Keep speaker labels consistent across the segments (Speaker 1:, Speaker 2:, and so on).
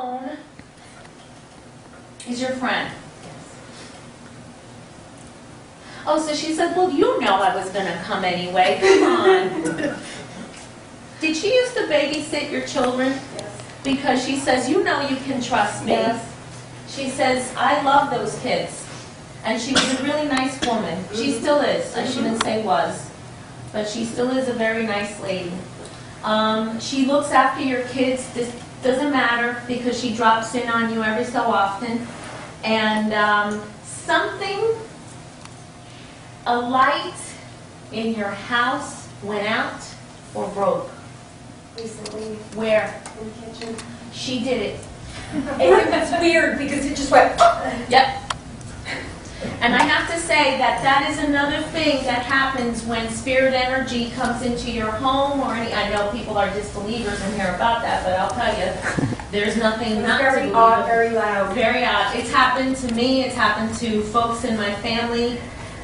Speaker 1: Joan is your friend. Oh, so she said, well, you know I was going to come anyway. Come on. Did she used to babysit your children?
Speaker 2: Yes.
Speaker 1: Because she says, you know you can trust me.
Speaker 2: Yes.
Speaker 1: She says, I love those kids. And she was a really nice woman. She still is. I shouldn't say was. But she still is a very nice lady. She looks after your kids. This doesn't matter because she drops in on you every so often. And a light in your house went out or broke.
Speaker 2: Recently,
Speaker 1: Where?
Speaker 2: in the kitchen.
Speaker 1: She did it.
Speaker 2: It's weird because it just went.
Speaker 1: Yep. And I have to say that that is another thing that happens when spirit energy comes into your home or any, I know people are disbelievers in here about that, but I'll tell you, there's nothing not to
Speaker 2: Very
Speaker 1: believe.
Speaker 2: odd, very loud.
Speaker 1: Very odd. It's happened to me, it's happened to folks in my family,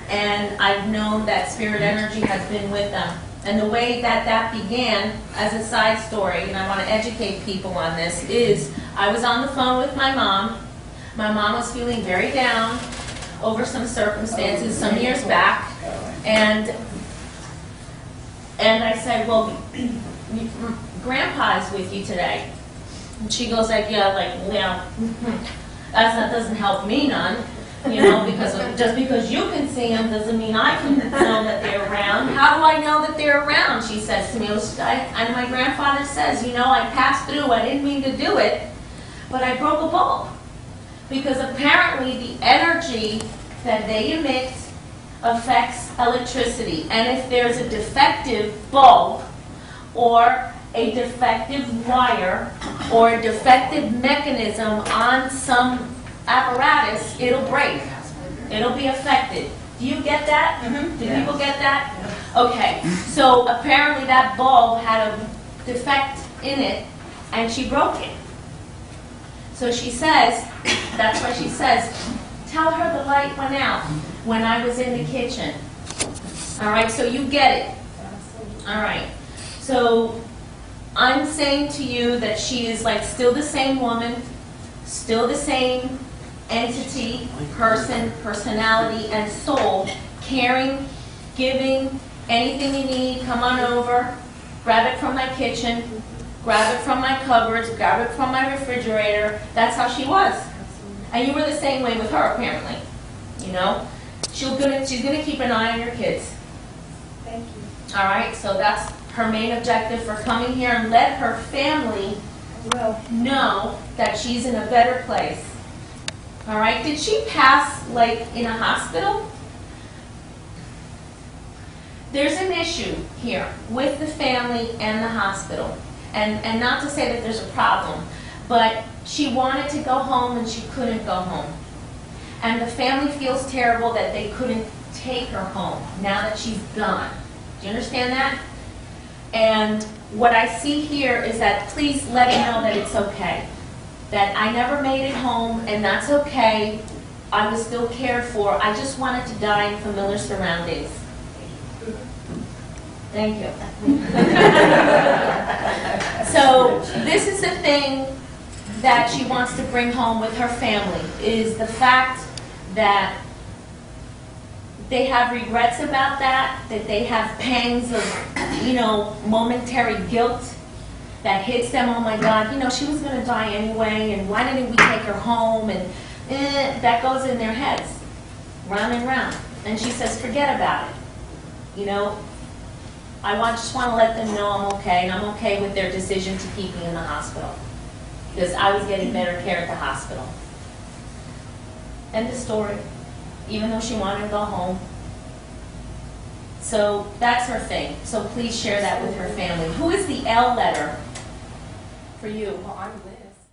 Speaker 1: and I've known that spirit energy has been with them. And the way that that began, as a side story, and I want to educate people on this, is I was on the phone with my mom. My mom was feeling very down over some circumstances some years back, and I said, well, Grandpa's with you today. And she goes like, yeah, that doesn't help me none, because just because you can see them doesn't mean I can know that they're around. How do I know that they're around? She says to me, and my grandfather says, I passed through, I didn't mean to do it, but I broke a bulb. Because apparently the energy that they emit affects electricity. And if there's a defective bulb or a defective wire or a defective mechanism on some apparatus, it'll break. It'll be affected. Do you get that?
Speaker 2: Mm-hmm.
Speaker 1: Do people get that? Okay. So apparently that bulb had a defect in it and she broke it. So she says, that's why she says, tell her the light went out when I was in the kitchen. All right, so you get it. All right. So I'm saying to you that she is still the same woman, still the same entity, person, personality, and soul, caring, giving, anything you need, come on over, grab it from my kitchen. Grab it from my cupboards, grab it from my refrigerator. That's how she was. And you were the same way with her, apparently. She's gonna keep an eye on your kids.
Speaker 2: Thank you.
Speaker 1: All right, so that's her main objective for coming here, and let her family know that she's in a better place. All right, did she pass in a hospital? There's an issue here with the family and the hospital. And not to say that there's a problem, but she wanted to go home and she couldn't go home. And the family feels terrible that they couldn't take her home now that she's gone. Do you understand that? And what I see here is that please let her know that it's okay. That I never made it home and that's okay. I was still cared for. I just wanted to die in familiar surroundings. Thank you. So this is the thing that she wants to bring home with her family, is the fact that they have regrets about that they have pangs of, momentary guilt that hits them. Oh my God, she was going to die anyway, and why didn't we take her home? And that goes in their heads, round and round. And she says, forget about it. I just want to let them know I'm okay, and I'm okay with their decision to keep me in the hospital. Because I was getting better care at the hospital. End of story. Even though she wanted to go home. So that's her thing. So please share that with her family. Who is the L letter for you?
Speaker 2: Well, I'm Liz.